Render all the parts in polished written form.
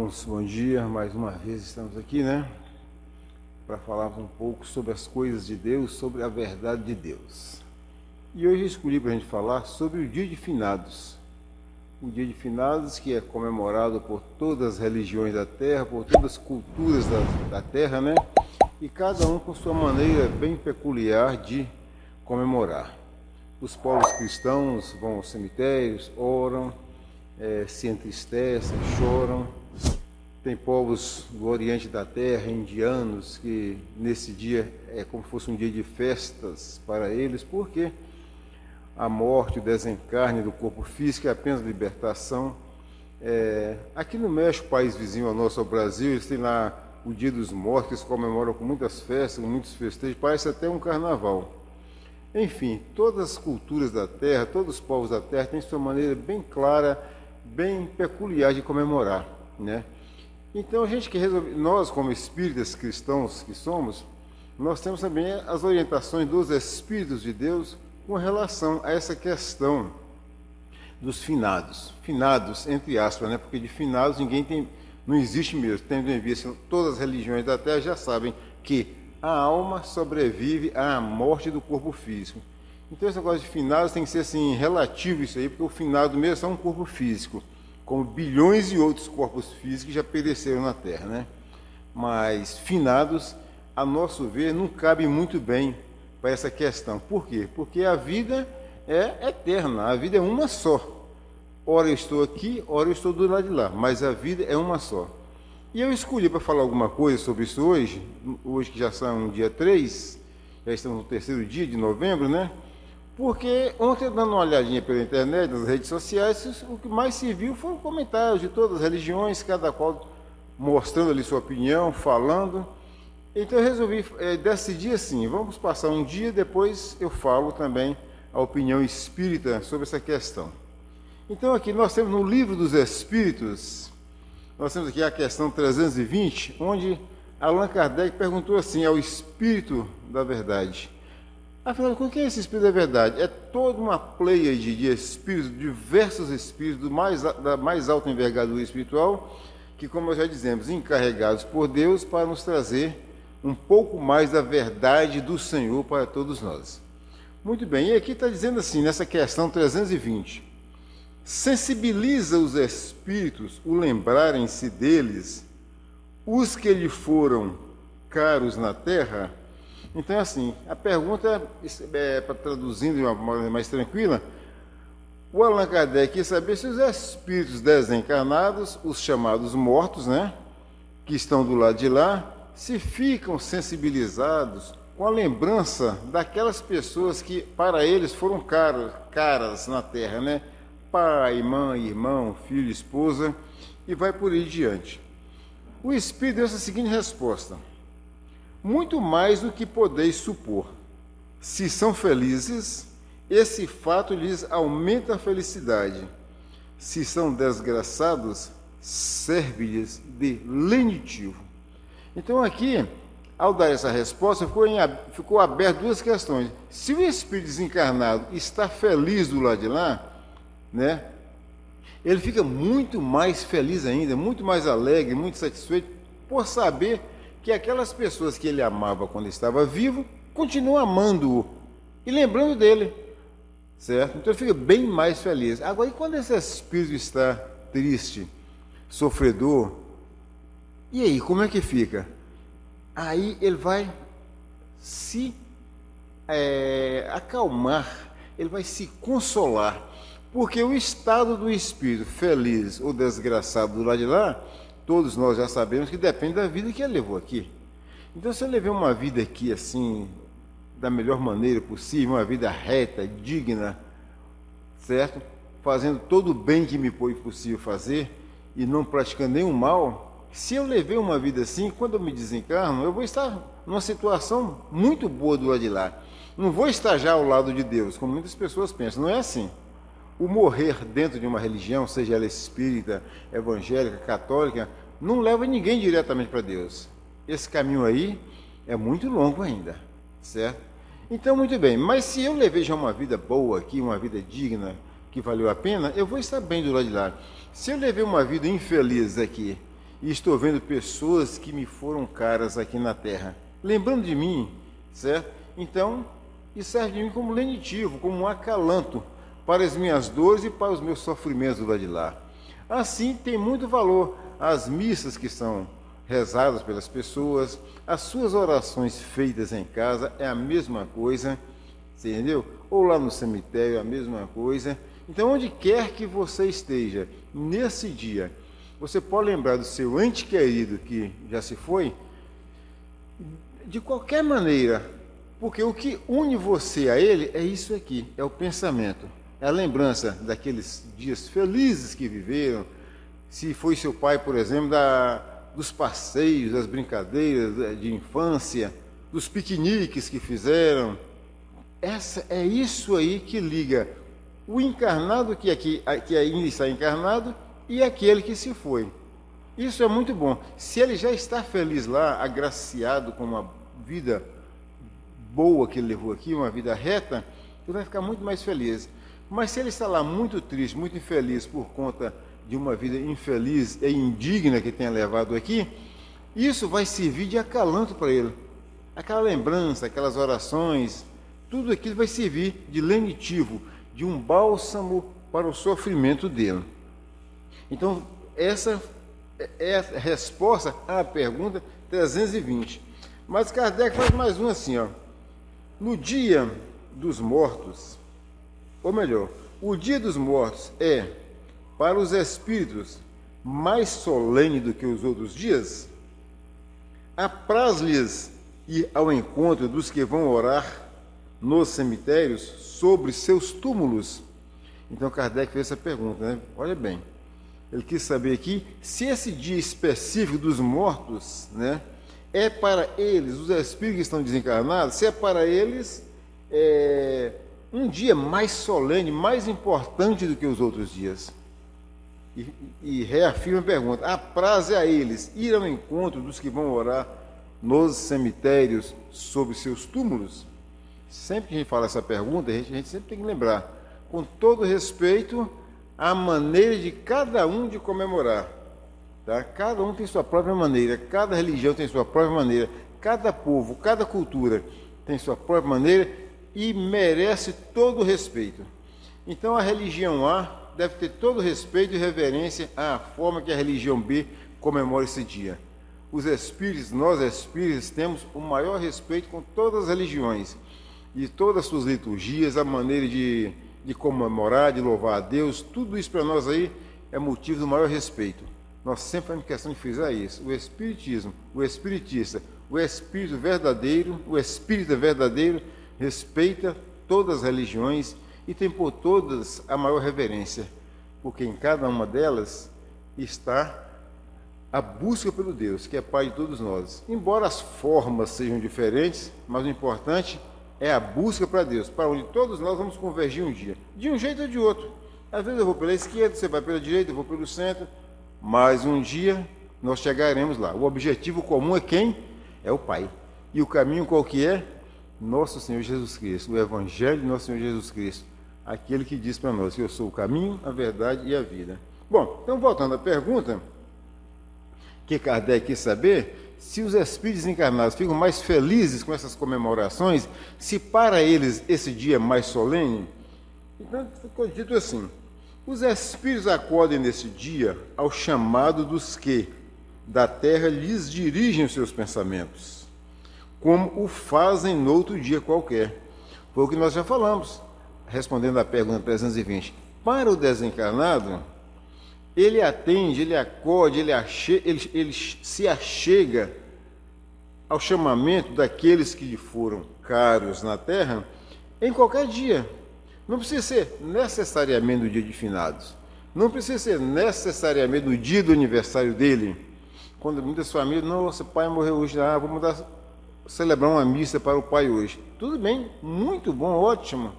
Irmãos, bom dia. Mais uma vez estamos aqui, para falar um pouco sobre as coisas de Deus, sobre a verdade de Deus. E hoje eu escolhi para a gente falar sobre o Dia de Finados. O Dia de Finados que é comemorado por todas as religiões da Terra, por todas as culturas da Terra, E cada um com sua maneira bem peculiar de comemorar. Os povos cristãos vão aos cemitérios, oram, se entristecem, choram. Tem povos do Oriente da Terra, indianos, que nesse dia é como se fosse um dia de festas para eles, porque a morte, o desencarne do corpo físico é apenas libertação. Aqui no México, país vizinho ao nosso, ao Brasil, eles têm lá o Dia dos Mortos, que eles comemoram com muitas festas, com muitos festejos, parece até um carnaval. Enfim, todas as culturas da Terra, todos os povos da Terra têm sua maneira bem clara, bem peculiar de comemorar, Então, a gente que resolve, nós como espíritas cristãos que somos, nós temos também as orientações dos Espíritos de Deus com relação a essa questão dos finados. Finados, entre aspas, porque de finados não existe mesmo. Tendo em vista, todas as religiões da Terra já sabem que a alma sobrevive à morte do corpo físico. Então, esse negócio de finados tem que ser assim, relativo isso aí, porque o finado mesmo é só um corpo físico, como bilhões de outros corpos físicos que já pereceram na Terra, Mas finados, a nosso ver, não cabe muito bem para essa questão. Por quê? Porque a vida é eterna, a vida é uma só. Ora eu estou aqui, ora eu estou do lado de lá, mas a vida é uma só. E eu escolhi para falar alguma coisa sobre isso hoje que já são dia 3, já estamos no terceiro dia de novembro, Porque ontem, dando uma olhadinha pela internet, nas redes sociais, o que mais se viu foram comentários de todas as religiões, cada qual mostrando ali sua opinião, falando. Então eu resolvi decidir assim, vamos passar um dia, depois eu falo também a opinião espírita sobre essa questão. Então aqui nós temos no Livro dos Espíritos, nós temos aqui a questão 320, onde Allan Kardec perguntou assim ao Espírito da Verdade: afinal, o que é esse Espírito da Verdade? É toda uma pleiade de espíritos, diversos espíritos da mais alta envergadura espiritual, que, como nós já dizemos, encarregados por Deus para nos trazer um pouco mais da verdade do Senhor para todos nós. Muito bem, e aqui está dizendo assim, nessa questão 320, sensibiliza os espíritos o lembrarem-se deles, os que lhe foram caros na terra. Então, assim, a pergunta, traduzindo de uma maneira mais tranquila, o Allan Kardec quer saber se os espíritos desencarnados, os chamados mortos, que estão do lado de lá, se ficam sensibilizados com a lembrança daquelas pessoas que para eles foram caras na terra, Pai, mãe, irmão, filho, esposa, e vai por aí diante. O Espírito deu essa seguinte resposta: muito mais do que podeis supor. Se são felizes, esse fato lhes aumenta a felicidade. Se são desgraçados, serve-lhes de lenitivo. Então aqui, ao dar essa resposta, ficou aberto duas questões. Se o espírito desencarnado está feliz do lado de lá, ele fica muito mais feliz ainda, muito mais alegre, muito satisfeito por saber que aquelas pessoas que ele amava quando estava vivo, continuam amando-o e lembrando dele, certo? Então ele fica bem mais feliz. Agora, e quando esse espírito está triste, sofredor, e aí, como é que fica? Aí ele vai se acalmar, ele vai se consolar, porque o estado do espírito feliz ou desgraçado do lado de lá, todos nós já sabemos que depende da vida que ele levou aqui. Então, se ele levou uma vida aqui assim, da melhor maneira possível, uma vida reta, digna, certo? Fazendo todo o bem que me foi possível fazer e não praticando nenhum mal, se eu levei uma vida assim, quando eu me desencarno, eu vou estar numa situação muito boa do lado de lá. Não vou estar já ao lado de Deus, como muitas pessoas pensam. Não é assim. O morrer dentro de uma religião, seja ela espírita, evangélica, católica, não leva ninguém diretamente para Deus. Esse caminho aí é muito longo ainda, certo? Então, muito bem, mas se eu levei já uma vida boa aqui, uma vida digna, que valeu a pena, eu vou estar bem do lado de lá. Se eu levei uma vida infeliz aqui e estou vendo pessoas que me foram caras aqui na terra, lembrando de mim, certo? Então, isso serve de mim como lenitivo, como um acalanto para as minhas dores e para os meus sofrimentos do lado de lá. Assim, tem muito valor as missas que são rezadas pelas pessoas, as suas orações feitas em casa é a mesma coisa, você entendeu? Ou lá no cemitério é a mesma coisa. Então, onde quer que você esteja, nesse dia, você pode lembrar do seu ente querido que já se foi, de qualquer maneira, porque o que une você a ele é isso aqui, é o pensamento, é a lembrança daqueles dias felizes que viveram, se foi seu pai, por exemplo, dos passeios, das brincadeiras de infância, dos piqueniques que fizeram. É isso aí que liga o encarnado que ainda está encarnado e aquele que se foi. Isso é muito bom. Se ele já está feliz lá, agraciado com uma vida boa que ele levou aqui, uma vida reta, ele vai ficar muito mais feliz. Mas se ele está lá muito triste, muito infeliz por conta de uma vida infeliz e indigna que tenha levado aqui, isso vai servir de acalanto para ele. Aquela lembrança, aquelas orações, tudo aquilo vai servir de lenitivo, de um bálsamo para o sofrimento dele. Então, essa é a resposta à pergunta 320. Mas Kardec faz mais um assim, ó. No dia dos mortos, ou melhor, o dia dos mortos é, para os espíritos, mais solene do que os outros dias? Apraz-lhes ir ao encontro dos que vão orar nos cemitérios sobre seus túmulos? Então Kardec fez essa pergunta, né? Olha bem, ele quis saber aqui se esse dia específico dos mortos, né, é para eles, os espíritos que estão desencarnados, se é para eles um dia mais solene, mais importante do que os outros dias. E reafirma a pergunta: apraz a eles ir ao encontro dos que vão orar nos cemitérios sobre seus túmulos? Sempre que a gente fala essa pergunta, a gente sempre tem que lembrar, com todo respeito, a maneira de cada um de comemorar. Tá? Cada um tem sua própria maneira, cada religião tem sua própria maneira, cada povo, cada cultura tem sua própria maneira e merece todo o respeito. Então a religião A deve ter todo o respeito e reverência à forma que a religião B comemora esse dia. Os espíritos, nós espíritos, temos o maior respeito com todas as religiões e todas as suas liturgias, a maneira de comemorar, de louvar a Deus, tudo isso para nós aí é motivo do maior respeito. Nós sempre fazemos questão de frisar isso. O espiritismo, o espiritista, o espírito verdadeiro, o espírita verdadeiro respeita todas as religiões e tem por todas a maior reverência, porque em cada uma delas está a busca pelo Deus, que é Pai de todos nós. Embora as formas sejam diferentes, mas o importante é a busca para Deus, para onde todos nós vamos convergir um dia, de um jeito ou de outro. Às vezes eu vou pela esquerda, você vai pela direita, eu vou pelo centro, mas um dia nós chegaremos lá. O objetivo comum é quem? É o Pai. E o caminho qual que é? Nosso Senhor Jesus Cristo, o Evangelho de Nosso Senhor Jesus Cristo, aquele que diz para nós que eu sou o caminho, a verdade e a vida. Bom, então voltando à pergunta, que Kardec quis saber, se os espíritos encarnados ficam mais felizes com essas comemorações, se para eles esse dia é mais solene, então ficou dito assim: os espíritos acodem nesse dia ao chamado dos que da terra lhes dirigem os seus pensamentos, como o fazem noutro dia qualquer. Foi o que nós já falamos, respondendo à pergunta 320. Para o desencarnado, ele atende, ele acode, ele se achega ao chamamento daqueles que lhe foram caros na terra em qualquer dia. Não precisa ser necessariamente no dia de finados. Não precisa ser necessariamente no dia do aniversário dele. Quando muitas famílias, nossa, pai morreu hoje, vamos celebrar uma missa para o pai hoje. Tudo bem, muito bom, ótimo.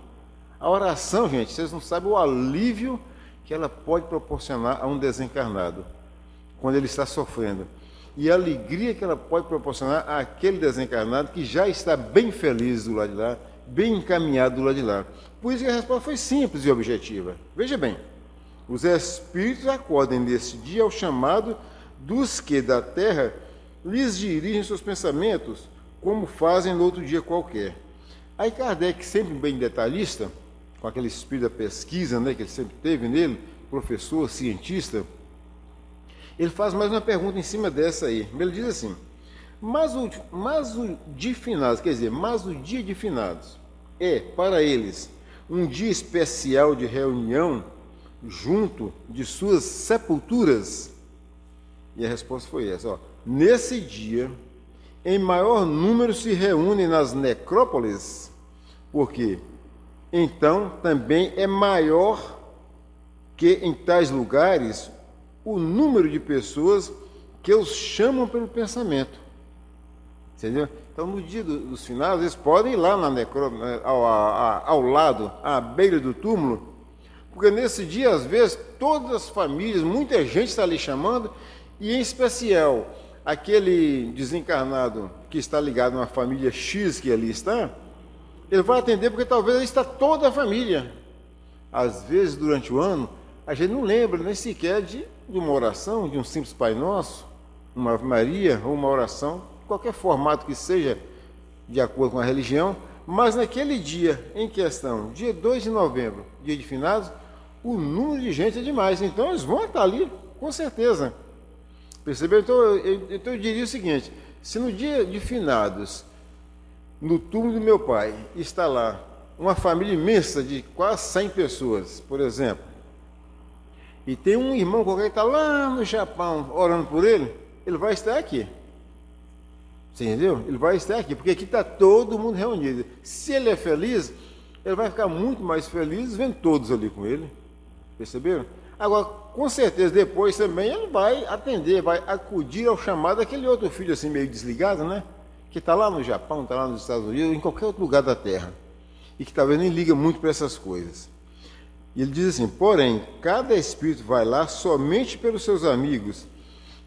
A oração, gente, vocês não sabem o alívio que ela pode proporcionar a um desencarnado quando ele está sofrendo. E a alegria que ela pode proporcionar àquele desencarnado que já está bem feliz do lado de lá, bem encaminhado do lado de lá. Por isso que a resposta foi simples e objetiva. Veja bem, os espíritos acordem nesse dia ao chamado dos que da terra lhes dirigem seus pensamentos, como fazem no outro dia qualquer. Aí Kardec, sempre bem detalhista, com aquele espírito da pesquisa, né, que ele sempre teve nele, professor, cientista, ele faz mais uma pergunta em cima dessa aí. Ele diz assim: mas o de finados, quer dizer, mas o dia de finados é, para eles, um dia especial de reunião junto de suas sepulturas? E a resposta foi essa: ó, nesse dia, em maior número se reúnem nas necrópolis, porque então também é maior que em tais lugares o número de pessoas que os chamam pelo pensamento. Entendeu? Então, no dia dos finados, eles podem ir lá na necrópole, ao lado, à beira do túmulo, porque nesse dia, às vezes, todas as famílias, muita gente está ali chamando, e em especial aquele desencarnado que está ligado a uma família X que ali está, ele vai atender porque talvez ali está toda a família. Às vezes, durante o ano, a gente não lembra nem sequer de uma oração, de um simples Pai Nosso, uma Ave Maria ou uma oração, qualquer formato que seja, de acordo com a religião, mas naquele dia em questão, dia 2 de novembro, dia de finados, o número de gente é demais, então eles vão estar ali, com certeza. Percebeu? Então eu diria o seguinte: se no dia de finados, no túmulo do meu pai, está lá uma família imensa de quase 100 pessoas, por exemplo, e tem um irmão qualquer que está lá no Japão orando por ele, ele vai estar aqui. Você entendeu? Ele vai estar aqui, porque aqui está todo mundo reunido. Se ele é feliz, ele vai ficar muito mais feliz vendo todos ali com ele. Perceberam? Agora, com certeza, depois também ele vai atender, vai acudir ao chamado daquele outro filho assim meio desligado, né? Que está lá no Japão, está lá nos Estados Unidos, em qualquer outro lugar da Terra. E que talvez nem liga muito para essas coisas. E ele diz assim: porém, cada espírito vai lá somente pelos seus amigos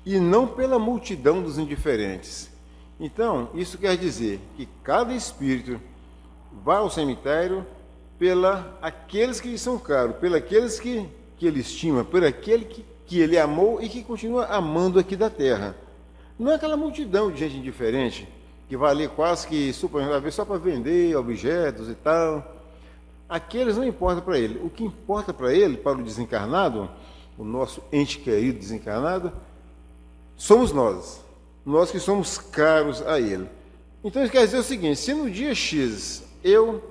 e não pela multidão dos indiferentes. Então, isso quer dizer que cada espírito vai ao cemitério pela aqueles que lhe são caros, pelos aqueles que ele estima, por aquele que ele amou e que continua amando aqui da terra. Não é aquela multidão de gente indiferente que vai ali quase que só para vender objetos e tal. Aqueles não importam para ele. O que importa para ele, para o desencarnado, o nosso ente querido desencarnado, somos nós. Nós que somos caros a ele. Então isso quer dizer o seguinte: se no dia X, eu,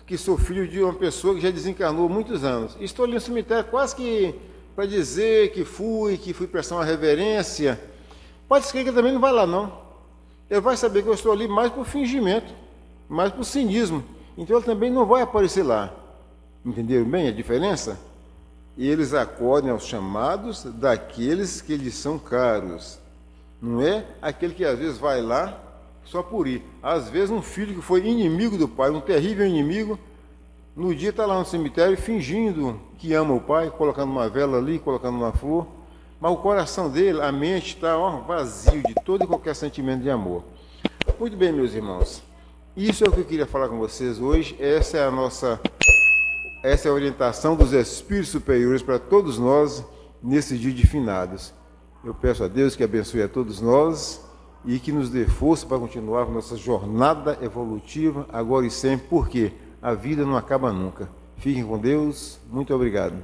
que sou filho de uma pessoa que já desencarnou há muitos anos, estou ali no cemitério quase que para dizer que fui prestar uma reverência, pode ser que ele também não vai lá não. Ele vai saber que eu estou ali mais por fingimento, mais por cinismo. Então ele também não vai aparecer lá. Entenderam bem a diferença? E eles acodem aos chamados daqueles que lhes são caros. Não é aquele que às vezes vai lá só por ir. Às vezes um filho que foi inimigo do pai, um terrível inimigo, no dia está lá no cemitério fingindo que ama o pai, colocando uma vela ali, colocando uma flor, mas o coração dele, a mente está vazio de todo e qualquer sentimento de amor. Muito bem, meus irmãos, isso é o que eu queria falar com vocês hoje. Essa é a orientação dos espíritos superiores para todos nós nesse dia de finados. Eu peço a Deus que abençoe a todos nós e que nos dê força para continuar nossa jornada evolutiva agora e sempre, porque a vida não acaba nunca. Fiquem com Deus. Muito obrigado.